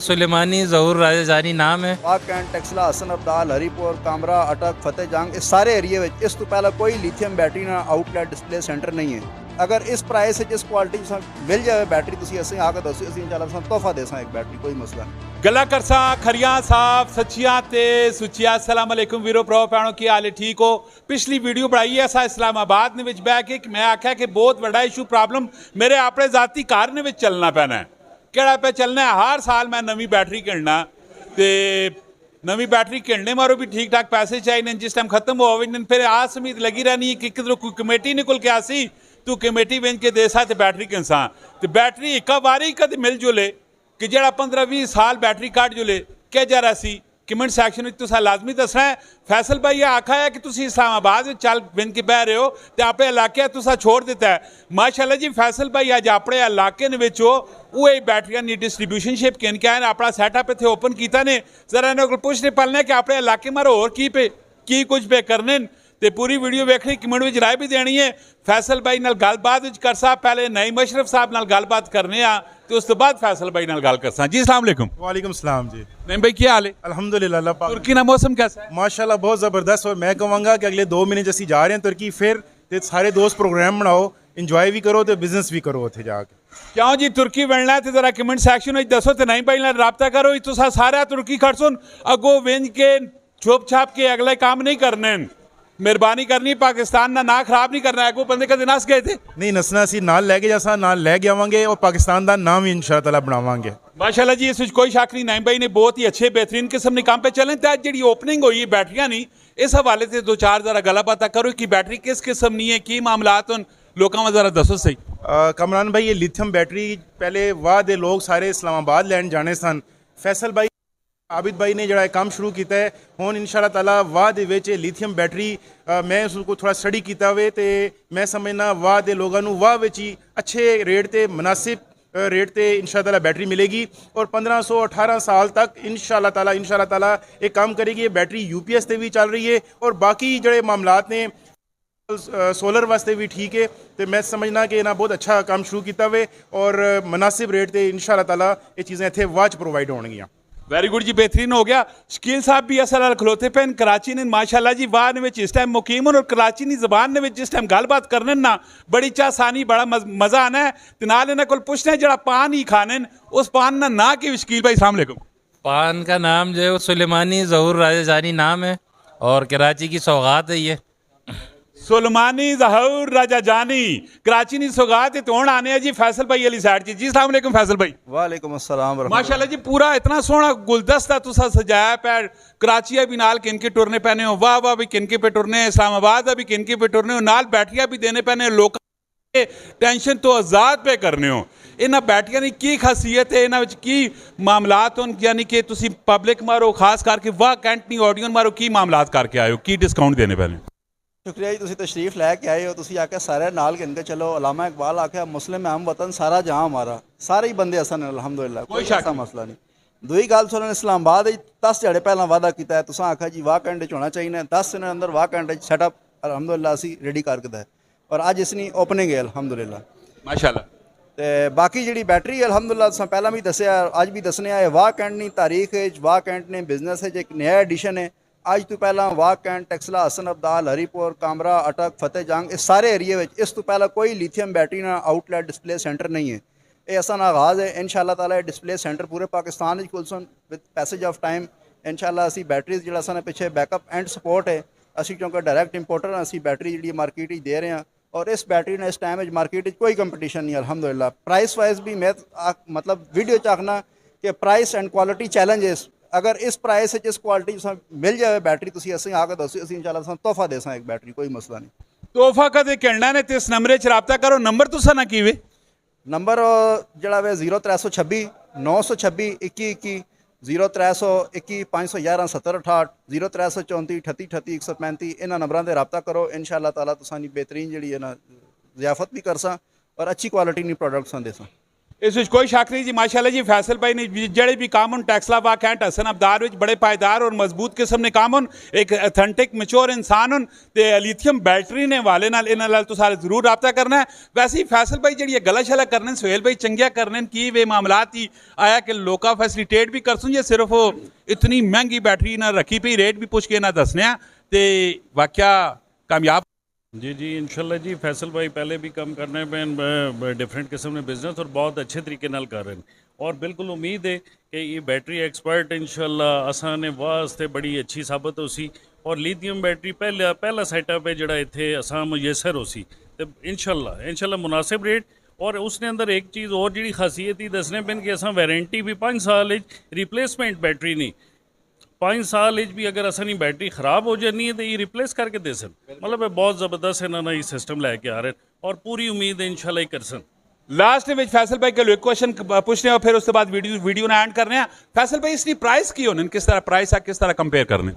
सुलेमानी ज़हूर राजा नाम है। वाक कैंट टेक्सला हसन अब्दाल हरीपुर कामरा अटक फतेह जंग इस सारे एरिए में इस तो पहले कोई लिथियम बैटरी ना आउटलेट डिस्प्ले सेंटर नहीं है। अगर इस प्राइस से जिस क्वालिटी मिल जाए बैटरी तुसी असें आके दसो असीं इंशाअल्लाह तोहफा दे एक बैटरी कोई मसला नहीं। गला करसा खरियां साफ सच्चियां ते सुचिया अस्सलाम वालेकुम वीरो भराओ भैनों की हाल है ठीक हो। पिछली वीडियो बनाई है असा इस्लामाबाद ने विच बह के मैं आख्या कि बहुत बड़ा इशू प्रॉब्लम मेरे अपने जाती कार ने विच चलना पैना है। केड़ा पे चलना है हर साल मैं नवी बैटरी किनना ते नवी बैटरी किनने मारो भी ठीक ठाक पैसे चाहिए जिस टाइम खत्म हो फिर आस उम्मीद लगी रहनी है कि किधरों कोई कमेटी निकल के आसी तू कमेटी बेच के दे सा बैटरी किनसा तो बैटरी एक बारी कद मिल जुले कि जरा 15-20 साल बैटरी काट जुले क्या जा रहा सी कमेंट सैक्शन में तुसा लाजमी दसना है। फैसल भाई ये आखा है कि तुसी इस्लामाबाद में चल बिन के बह रहे हो तो अपने इलाके तुसा छोड़ देता है। माशाल्लाह जी फैसल भाई अज अपने इलाके हो वो बैटरियां नी डिस्ट्रीब्यूशनशिप किन के आए अपना सैटअप इतने ओपन किया ने जरा इन्होंने पूछने पालने कि अपने इलाके मारो होर की कुछ पे करने तो पूरी वीडियो वेखनी कमेंट में राय भी देनी है। फैसल भाई नाल गलबात कर सा पहले नईम अशरफ साहब नाल गलबात करने तो उस तो बाद फैसल भाई नाल गल करसा। जी अस्सलाम वालेकुम। वालेकुम सलाम जी। नईम भाई क्या हाल है? अल्हम्दुलिल्लाह अल्लाह पाक तुर्की ना मौसम कैसा है? माशाल्लाह बहुत ज़बरदस्त। और मैं कहूँगा कि अगले 2 महीने जैसी जा रहे हैं तुर्की फिर ते सारे दोस्त प्रोग्राम बनाओ इंजॉय भी करो तो बिजनेस भी करो उत्थे जाके। क्यों जी तुर्की बनना है तो जरा कमेंट सैक्शन में दसो तो नहीं भाई नाल राबता करो तुसा सारा तुर्की खड़सुन अगो विंज के छुप छाप के अगले काम नहीं करने मेहरबानी करनी पाकिस्तान ना खराब नहीं करना है। को बंदे कदे नस गए थे नहीं नसना सी नाल लै के जैसा नाल लै के आवांगे और पाकिस्तान का नाम भी इंशाअल्लाह ताला बनावांगे। माशाल्लाह जी इस कोई शक नहीं। नाइम भाई ने बहुत ही अच्छे बेहतरीन किस्म ने काम पे चलें तो जी ओपनिंग हुई है बैटरियां नहीं इस हवाले से 2-4 जरा गला बात करो कि बैटरी किस किस्म नहीं है की मामलात लोगों में जरा दसो सही। कमरान भाई ये लिथियम बैटरी पहले वाह दे लोग सारे इस्लामाबाद लैन जाने सन। फैसल भाई आबिद भाई ने जरा काम शुरू किया है हुण इंशाअल्लाह ताला वाह दे विच लिथियम बैटरी मैं उसको थोड़ा स्टडी किया हुए तो मैं समझना वाह दे लोगों को वाह विच ही अच्छे रेट ते मुनासिब रेट ते इंशाअल्लाह ताला बैटरी मिलेगी और 1518 साल तक इंशाअल्लाह ताला एक काम करेगी। ये बैटरी यूपीएस ते भी चल रही है और बाकी जड़े मामलात ने सोलर वास्ते भी ठीक है। तो मैं समझना कि ना बहुत अच्छा काम शुरू किया हुए और मुनासिब रेट ते इंशाअल्लाह ताला ये चीज़ें इतने वाच प्रोवाइड होणगियां। वेरी गुड जी बेहतरीन हो गया। शकील साहब भी असल खलोते पे कराची ने माशाल्लाह जी वाह ने इस टाइम मुकीम और कराची की जबान ने जिस टाइम गलबात करने ना बड़ी चासानी बड़ा मज़ा आना है तो नाल इन्होंने को पूछना है जरा पान ही खाने उस पान ना कि शकील भाई अस्सलाम वालेकुम। पान का नाम जो है सुलेमानी ज़हूर राजा नाम है और कराची की सौगात है ये सुलेमानी ज़हूर राजा जानी कराची की सौगात तो हूँ आने जी फैसल भाई अली साइड जी। अस्सलाम वालेकुम फैसल भाई। वालेकुम अस्सलाम। माशाल्लाह जी पूरा इतना सोहना गुलदस्ता तुसा सजाया पैर कराची भी नाल किनके टुरने पैने हो वाह वाह भी किनके पे टुरने इस्लामाबाद भी किनके पे टुरने हो नाल बैटरियां भी देने पैने लोग टेंशन तो आज़ाद पे करने हो। इन्होंने बैटरियां की की खासियत है इन्होंने की मामलात हो यानी कि तुसी पब्लिक मारो खास करके वाह कैंट नहीं ऑडियन मारो की मामलात करके आए हो की डिस्काउंट देने पैने? शुक्रिया जी तुसी तशरीफ लैके आए हो तुसी आके सारे नाल गिन के चलो। अलामा इकबाल आखे मुस्लिम हम वतन सारा जहाँ हमारा सारे ही बंदे असन अल्हम्दुलिल्लाह कोई ऐसा मसला नहीं। दूई गल सुन इस्लामाबाद 10 ध्याड़े पहला वादा किया है तुसा आखा जी वाह कैंट होना चाहिए 10 दिन अंदर वाह कैंट सैटअप अल्हम्दुलिल्लाह असी रेडी करके है और अज इसकी ओपनिंग है अल्हम्दुलिल्लाह माशाल्लाह। तो बाकी जी बैटरी अल्हम्दुलिल्लाह पहला भी दसिया अज भी दसने आए वाह कैंट ने तारीख वाह कैंट ने बिजनेस एक नया एडिशन है। अज तो पहला वाह कैंट टेक्सला हसन अब्दाल हरीपुर कामरा अटक फतेह जंग इस सारे एरिए में इस तो पहला कोई लिथियम बैटरी ना आउटलेट डिस्प्ले सेंटर नहीं है। ये असा आगाज़ है इंशाअल्लाह ताला डिस्प्ले सेंटर पूरे पाकिस्तान खुलसन विद पैसेज ऑफ टाइम इंशाअल्लाह असी बैटरीज जो सन पिछे बैकअप एंड सपोर्ट है असी क्योंकि डायरैक्ट इंपोर्टर असी बैटरी जी मार्केट दे रहे हैं और इस बैटरी ने इस टाइम मार्केट कोई कंपटीशन नहीं अल्हम्दुलिल्लाह। प्राइस वाइज भी मैं मतलब वीडियो चाहना कि प्राइस एंड क्वालिटी चैलेंज है। अगर इस प्राइस से जिस क्वालिटी मिल जाए बैटरी तुसी असें आके दसो असीं इंशाअल्लाह तोहफा दे एक बैटरी कोई मसला नहीं। तोहफा कदे कहना ने इस नंबर च राबता करो। नंबर तुसा ना कीवे नंबर जड़ा वे 0326 926 21 0321 511 7068 0334 38 38 135 इन्होंने नंबरों से रबता करो इंशाअल्लाह ताला तुसानी बेहतरीन जी है ना ज़ियाफत भी कर सा और अच्छी क्वालिटी नहीं प्रोडक्ट्स देसा। ਇਸ ਵਿੱਚ ਕੋਈ ਸ਼ੱਕ ਨਹੀਂ ਜੀ ਮਾਸ਼ਾਅੱਲਾ ਜੀ ਫੈਸਲ ਭਾਈ ਨੇ ਜਿਹੜੇ ਵੀ ਕੰਮ ਹੁਣ ਟੈਕਸਲਾ ਵਾ ਕੈਂਟ ਹਸਨ ਅਬਦਾਰ ਵਿੱਚ ਬੜੇ ਪਾਇਦਾਰ ਔਰ ਮਜ਼ਬੂਤ ਕਿਸਮ ਨੇ ਕੰਮ ਹੁਣ ਇੱਕ ਅਥੈਂਟਿਕ ਮੈਚੁਰ ਇਨਸਾਨ ਹੁਣ ਤੇ ਲਿਥੀਅਮ ਬੈਟਰੀ ਨੇ ਵਾਲੇ ਨਾਲ ਇਹਨਾਂ ਨਾਲ ਤੁਸੀਂ ਜ਼ਰੂਰ ਰਾਬਤਾ ਕਰਨਾ ਹੈ। ਵੈਸੇ ਹੀ ਫੈਸਲ ਭਾਈ ਜਿਹੜੀ ਗਲਾ ਸ਼ਲਾ ਕਰਨੇ ਸੁਹੇਲ ਭਾਈ ਚੰਗਿਆ ਕਰਨੇ ਕੀ ਵੇ ਮਾਮਲਾਤ ਹੀ ਆਇਆ ਕਿ ਲੋਕਾਂ ਫੈਸਿਲਿਟੇਟ ਵੀ ਕਰਸੁੰ ਜੇ ਸਿਰਫ ਇਤਨੀ ਮਹਿੰਗੀ बैटरी ना रखी पी रेट भी पुछ के ना दसने ते वाकया कामयाब जी जी इंशाल्लाह जी फैसल भाई पहले भी कम करने में डिफरेंट किस्म के बिजनेस और बहुत अच्छे तरीके नाल कर रहे हैं और बिल्कुल उम्मीद है कि ये बैटरी एक्सपर्ट इंशाल्लाह असां वास्ते बड़ी अच्छी साबित हो सी और लिथियम बैटरी पहला सेटअप है जड़ा इत्थे असां मुयसर हो सी ते इंशाल्लाह मुनासिब रेट और उसने अंदर एक चीज़ और जी खासियत ही दसने पेन कि असां वारंटी भी 5 साल रिप्लेसमेंट बैटरी नहीं 5 साल भी अगर असनी बैटरी खराब हो जानी है तो ये रिप्लेस करके दे सन मतलब बहुत ज़बरदस्त इन्होंने ये सिस्टम लैके आ रहे हैं और पूरी उम्मीद है इंशाल्लाह कर सन। लास्ट में फैसल भाई के एक क्वेश्चन पूछने और फिर उसके बाद वीडियो ना एंड करने फैसल भाई इसकी प्राइस की होने किस तरह प्राइस है किस तरह कंपेयर करने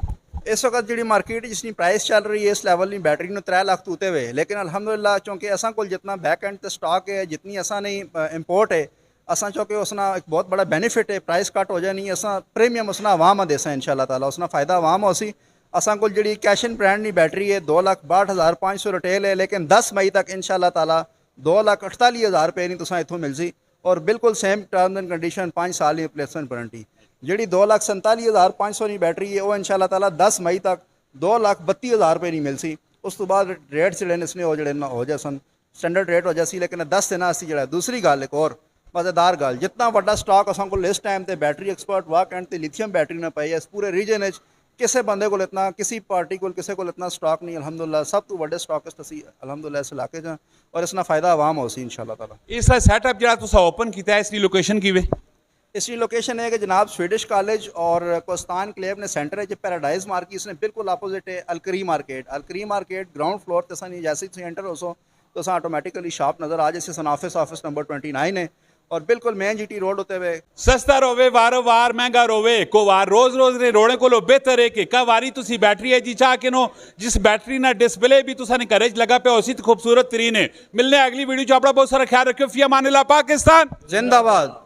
इस वक्त जी मार्केट जिसकी प्राइस चल रही है इस लैवल की बैटरी में 3 लाख तूते हुए लेकिन अलहमदुलिल्लाह चूँकि असा को जितना बैक एंड स्टॉक है जितनी असा नहीं इंपोर्ट है असा चूँकि उसना एक बहुत बड़ा बेनिफिट है प्राइस कट हो जाए नहीं असा प्रीमियम उसना आवाम देसा इंशाल्लाह ताला उसना फ़ायदा आवाम हो सी असा को जी कैश इन ब्रांड की बैटरी है 2,62,500 रिटेल है लेकिन 10 मई तक इंशाल्लाह ताला 2,48,000 रुपये नहीं तुसा इतों मिल सी और बिल्कुल सेम टर्म्स एंड कंडीशन 5 साल की रिप्लेसमेंट वारंटी जी 2,47,500 की बैटरी है वो इंशाल्लाह ताला 10 मई तक 2,32,000 रुपये नहीं मिल सी उस तो बाद रेट जड़े इसने वो जड़े हो जाए सन स्टैंडर्ड रेट हो जाए लेकिन 10 दिन असी जड़ा दूसरी गल एक और मज़ेदार गल जितना बड़ा स्टॉक असा को इस टाइम ते बैटरी एक्सपर्ट वाक एंड ते लिथियम बैटरी ना पाई इस पूरे रीजन किसी बंदे को इतना किसी पार्टी को किसी को इतना स्टॉक नहीं अलहमदुलिल्लाह सब तो बड़े स्टॉकिस्ट असी अलहमदुलिल्लाह इस इलाके च और इसना फ़ायदा आवाम हो सी इंशाल्लाह ताला। इसका सेटअप जरा तुसा ओपन किया है इसकी लोकेशन की वे इसकी लोकेशन है कि जनाब स्वीडिश कॉलेज और कोस्तान क्लेव ने सेंटर है जो पैराडाइज मार्केट इसने बिल्कुल अपोजिट है अलकरी मार्केट ग्राउंड फ्लोर तसा नहीं जैसे ही एंटर हो सो तो ऑटोमेटिकली शॉप नज़र आ जैसे ऑफिस नंबर 29 है और बिल्कुल मेन जीटी रोड होते हुए सस्ता रोवे वारो वार महंगा रोवे को वार रोज रोज ने रोने को लो बेहतर है कि का वारी तुसी बैटरी है जी चाह के नो जिस बैटरी ना डिस्प्ले भी तुसा ने घरे लगा पे उसी खूबसूरत तरीन है मिलने अगली वीडियो च अपना बहुत सारा ख्याल रखियो फिया मानिला पाकिस्तान जिंदाबाद।